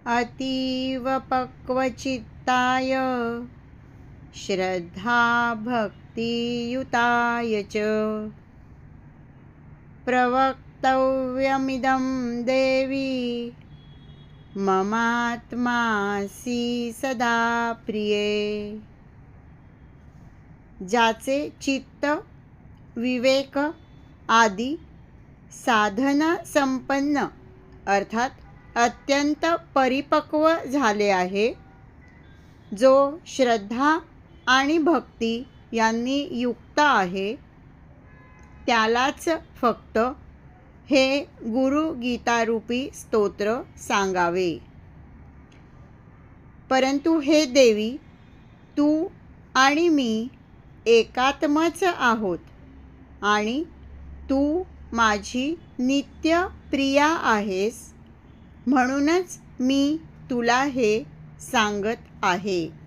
अतीव पक्वचित्ताय श्रद्धा भक्तियुताय च प्रवक्तव्यमिदं देवी ममात्मासी सदा प्रिये। ज्याचे चित्त विवेक आदि साधना संपन्न अर्थात अत्यंत परिपक्व झाले आहे, जो श्रद्धा आणि भक्ती यांनी युक्त आहे, त्यालाच फक्त हे गुरु गीतारूपी स्तोत्र सांगावे। परंतु हे देवी, तू आणि मी एकात्मच आहोत आणि तू माझी नित्य प्रिया आहेस, म्हणूनच मी तुला हे सांगत आहे।